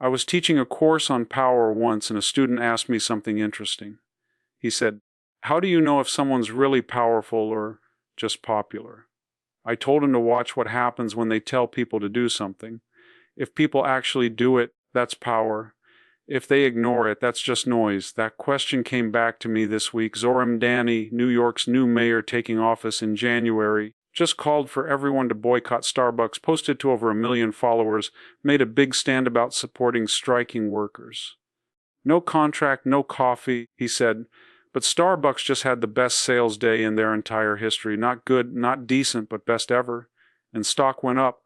I was teaching a course on power once, and a student asked me something interesting. He said, "How do you know if someone's really powerful or just popular?" I told him to watch what happens when they tell people to do something. If people actually do it, that's power. If they ignore it, that's just noise. That question came back to me this week. Zoram Dani, New York's new mayor taking office in January, just called for everyone to boycott Starbucks, posted to over 1 million followers, made a big stand about supporting striking workers. No contract, no coffee, he said, but Starbucks just had the best sales day in their entire history. Not good, not decent, but best ever. And stock went up.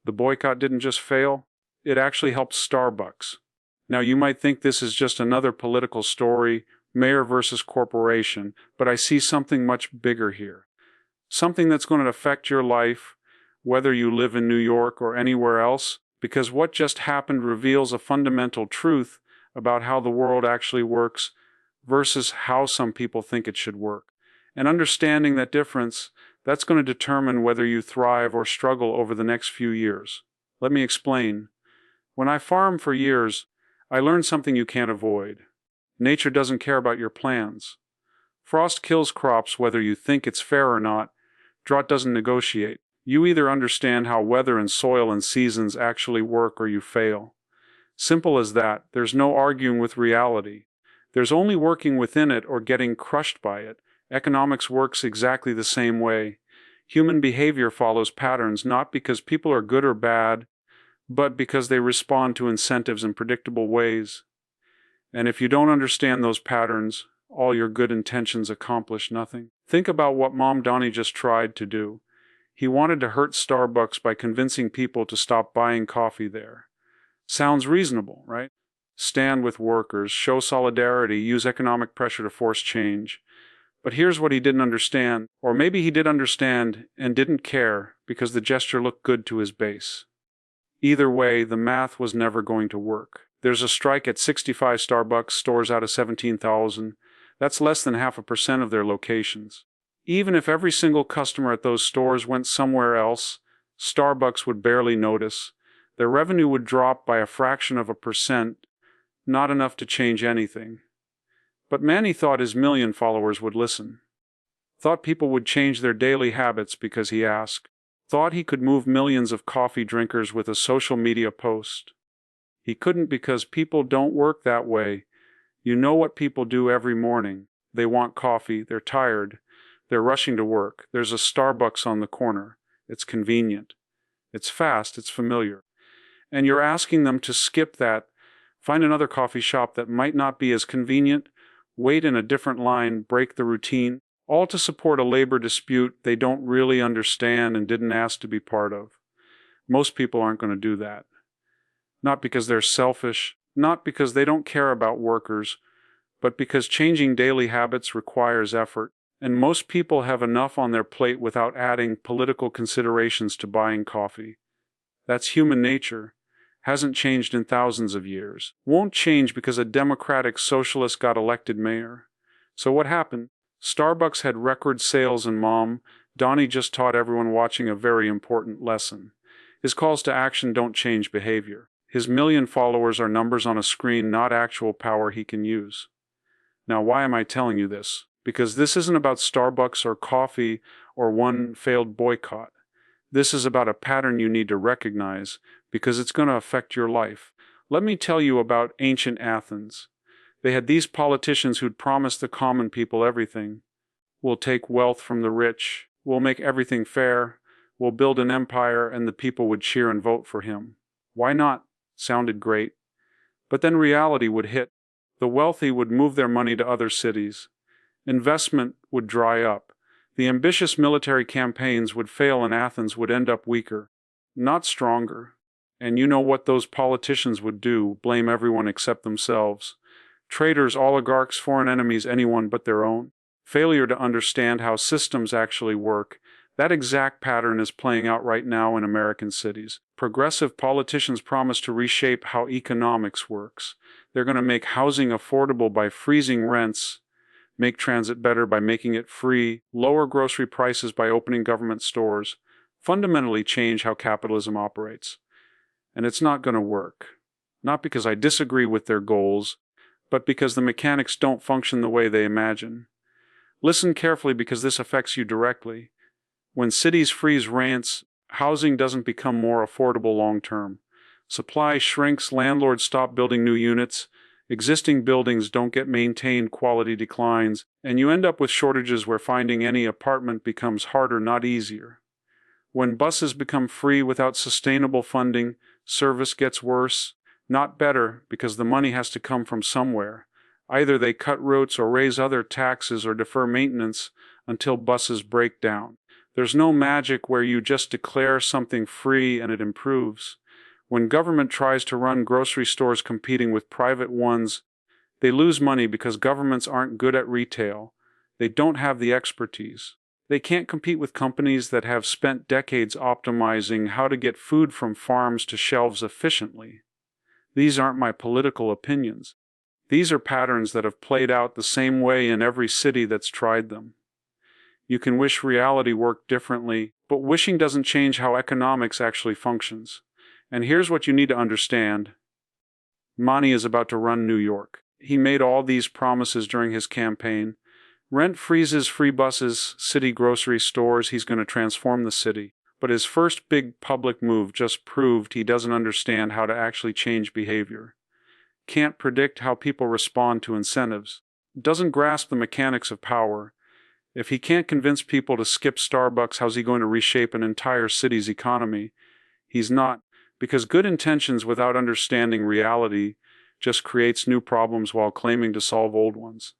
The boycott didn't just fail, it actually helped Starbucks. Now, you might think this is just another political story, mayor versus corporation, but I see something much bigger here. Something that's going to affect your life, whether you live in New York or anywhere else, because what just happened reveals a fundamental truth about how the world actually works versus how some people think it should work. And understanding that difference, that's going to determine whether you thrive or struggle over the next few years. Let me explain. When I farmed for years, I learned something you can't avoid. Nature doesn't care about your plans. Frost kills crops whether you think it's fair or not. Drought doesn't negotiate. You either understand how weather and soil and seasons actually work or you fail. Simple as that. There's no arguing with reality. There's only working within it or getting crushed by it. Economics works exactly the same way. Human behavior follows patterns not because people are good or bad, but because they respond to incentives in predictable ways. And if you don't understand those patterns, all your good intentions accomplish nothing. Think about what Mom Donnie just tried to do. He wanted to hurt Starbucks by convincing people to stop buying coffee there. Sounds reasonable, right? Stand with workers, show solidarity, use economic pressure to force change. But here's what he didn't understand, or maybe he did understand and didn't care because the gesture looked good to his base. Either way, the math was never going to work. There's a strike at 65 Starbucks stores out of 17,000. That's less than 0.5% of their locations. Even if every single customer at those stores went somewhere else, Starbucks would barely notice. Their revenue would drop by a fraction of a percent, not enough to change anything. But Manny thought his million followers would listen. Thought people would change their daily habits because he asked. Thought he could move millions of coffee drinkers with a social media post. He couldn't because people don't work that way. You know what people do every morning. They want coffee, they're tired, they're rushing to work. There's a Starbucks on the corner. It's convenient. It's fast, it's familiar. And you're asking them to skip that, find another coffee shop that might not be as convenient, wait in a different line, break the routine, all to support a labor dispute they don't really understand and didn't ask to be part of. Most people aren't going to do that. Not because they're selfish, not because they don't care about workers, but because changing daily habits requires effort, and most people have enough on their plate without adding political considerations to buying coffee. That's human nature. Hasn't changed in thousands of years. Won't change because a democratic socialist got elected mayor. So what happened? Starbucks had record sales, and Mom Donnie just taught everyone watching a very important lesson. His calls to action don't change behavior. His million followers are numbers on a screen, not actual power he can use. Now, why am I telling you this? Because this isn't about Starbucks or coffee or one failed boycott. This is about a pattern you need to recognize because it's going to affect your life. Let me tell you about ancient Athens. They had these politicians who'd promised the common people everything. We'll take wealth from the rich. We'll make everything fair. We'll build an empire, and the people would cheer and vote for him. Why not? Sounded great. But then reality would hit. The wealthy would move their money to other cities. Investment would dry up. The ambitious military campaigns would fail, and Athens would end up weaker, not stronger. And you know what those politicians would do? Blame everyone except themselves. Traitors, oligarchs, foreign enemies, anyone but their own. Failure to understand how systems actually work. That exact pattern is playing out right now in American cities. Progressive politicians promise to reshape how economics works. They're going to make housing affordable by freezing rents, make transit better by making it free, lower grocery prices by opening government stores, fundamentally change how capitalism operates. And it's not going to work. not because I disagree with their goals, but because the mechanics don't function the way they imagine. Listen carefully because this affects you directly. When cities freeze rents, housing doesn't become more affordable long term. Supply shrinks, landlords stop building new units, existing buildings don't get maintained, quality declines, and you end up with shortages where finding any apartment becomes harder, not easier. When buses become free without sustainable funding, service gets worse, not better, because the money has to come from somewhere. Either they cut routes or raise other taxes or defer maintenance until buses break down. There's no magic where you just declare something free and it improves. When government tries to run grocery stores competing with private ones, they lose money because governments aren't good at retail. They don't have the expertise. They can't compete with companies that have spent decades optimizing how to get food from farms to shelves efficiently. These aren't my political opinions. These are patterns that have played out the same way in every city that's tried them. You can wish reality worked differently, but wishing doesn't change how economics actually functions. And here's what you need to understand. Mani is about to run New York. He made all these promises during his campaign. Rent freezes, free buses, city grocery stores. He's going to transform the city. But his first big public move just proved he doesn't understand how to actually change behavior. Can't predict how people respond to incentives. Doesn't grasp the mechanics of power. If he can't convince people to skip Starbucks, how's he going to reshape an entire city's economy? He's not, because good intentions without understanding reality just creates new problems while claiming to solve old ones.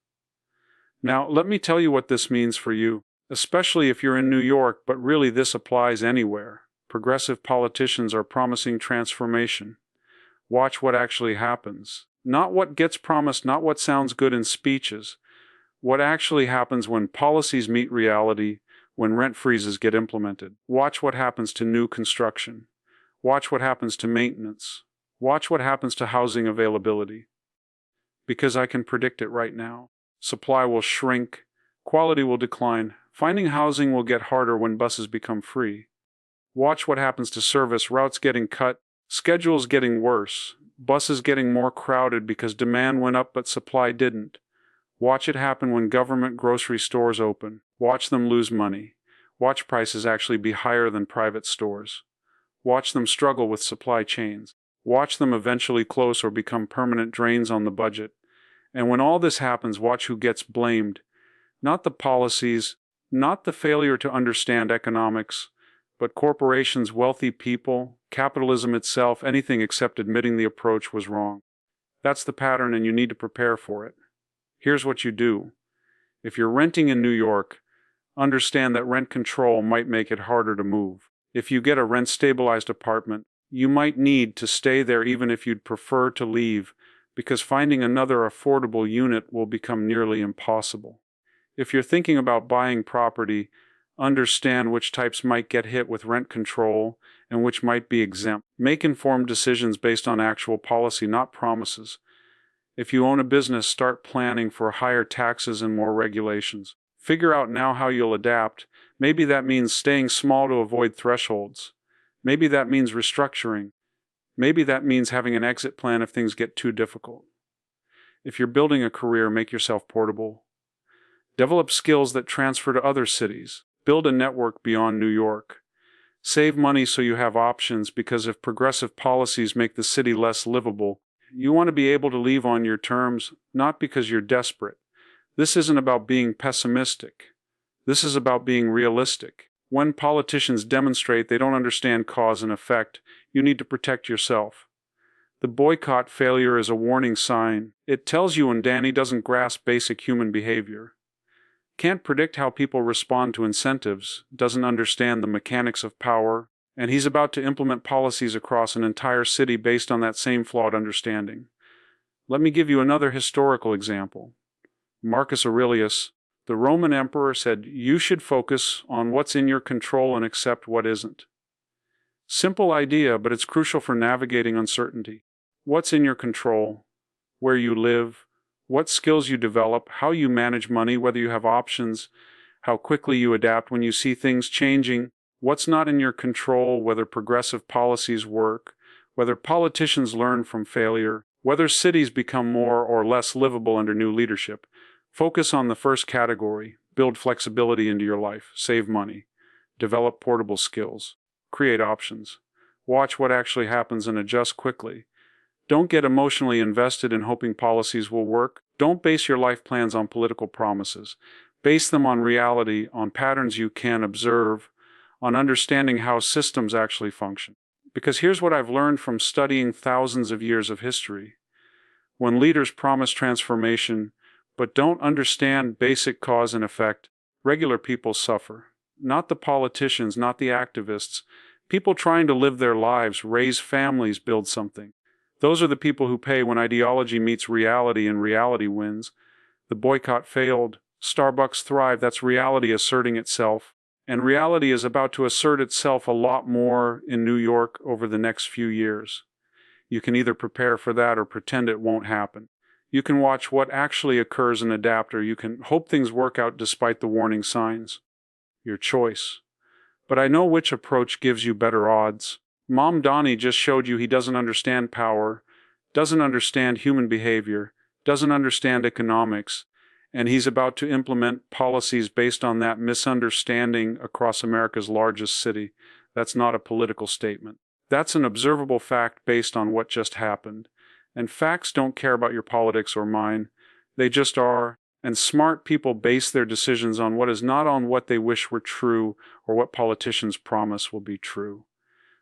Now, let me tell you what this means for you, especially if you're in New York, but really this applies anywhere. Progressive politicians are promising transformation. Watch what actually happens. Not what gets promised, not what sounds good in speeches. What actually happens when policies meet reality, when rent freezes get implemented. Watch what happens to new construction. Watch what happens to maintenance. Watch what happens to housing availability. Because I can predict it right now. Supply will shrink, quality will decline, finding housing will get harder when buses become free. Watch what happens to service, routes getting cut, schedules getting worse, buses getting more crowded because demand went up but supply didn't. Watch it happen when government grocery stores open. Watch them lose money. Watch prices actually be higher than private stores. Watch them struggle with supply chains. Watch them eventually close or become permanent drains on the budget. And when all this happens, watch who gets blamed. Not the policies, not the failure to understand economics, but corporations, wealthy people, capitalism itself, anything except admitting the approach was wrong. That's the pattern, and you need to prepare for it. Here's what you do. If you're renting in New York, understand that rent control might make it harder to move. If you get a rent-stabilized apartment, you might need to stay there even if you'd prefer to leave, because finding another affordable unit will become nearly impossible. If you're thinking about buying property, understand which types might get hit with rent control and which might be exempt. Make informed decisions based on actual policy, not promises. If you own a business, start planning for higher taxes and more regulations. Figure out now how you'll adapt. Maybe that means staying small to avoid thresholds. Maybe that means restructuring. Maybe that means having an exit plan if things get too difficult. If you're building a career, make yourself portable. Develop skills that transfer to other cities. Build a network beyond New York. Save money so you have options, because if progressive policies make the city less livable, you want to be able to leave on your terms, not because you're desperate. This isn't about being pessimistic. This is about being realistic. When politicians demonstrate they don't understand cause and effect, you need to protect yourself. The boycott failure is a warning sign. It tells you when Danny doesn't grasp basic human behavior. Can't predict how people respond to incentives, doesn't understand the mechanics of power, and he's about to implement policies across an entire city based on that same flawed understanding. Let me give you another historical example. Marcus Aurelius, the Roman emperor, said, "You should focus on what's in your control and accept what isn't." Simple idea, but it's crucial for navigating uncertainty. What's in your control? Where you live, what skills you develop, how you manage money, whether you have options, how quickly you adapt when you see things changing. What's not in your control, whether progressive policies work, Whether politicians learn from failure, whether cities become more or less livable under new leadership, focus on the first category. Build flexibility into your life, save money, develop portable skills, create options. Watch what actually happens and adjust quickly. Don't get emotionally invested in hoping policies will work. Don't base your life plans on political promises. Base them on reality, on patterns you can observe, on understanding how systems actually function. Because here's what I've learned from studying thousands of years of history. When leaders promise transformation but don't understand basic cause and effect, regular people suffer. Not the politicians, not the activists. People trying to live their lives, raise families, build something. Those are the people who pay when ideology meets reality and reality wins. The boycott failed. Starbucks thrived. That's reality asserting itself. And reality is about to assert itself a lot more in New York over the next few years. You can either prepare for that or pretend it won't happen. You can watch what actually occurs and adapt, or you can hope things work out despite the warning signs. Your choice. But I know which approach gives you better odds. Mom Donnie just showed you he doesn't understand power, doesn't understand human behavior, doesn't understand economics, and he's about to implement policies based on that misunderstanding across America's largest city. That's not a political statement. That's an observable fact based on what just happened. And facts don't care about your politics or mine. They just are. And smart people base their decisions on what is not on what they wish were true or what politicians promise will be true.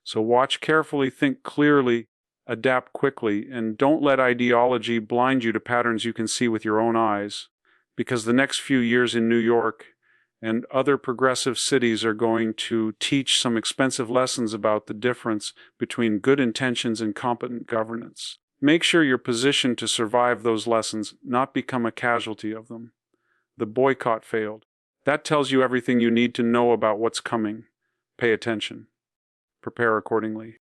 So watch carefully, think clearly, adapt quickly, and don't let ideology blind you to patterns you can see with your own eyes. Because the next few years in New York and other progressive cities are going to teach some expensive lessons about the difference between good intentions and competent governance. Make sure you're positioned to survive those lessons, not become a casualty of them. The boycott failed. That tells you everything you need to know about what's coming. Pay attention. Prepare accordingly.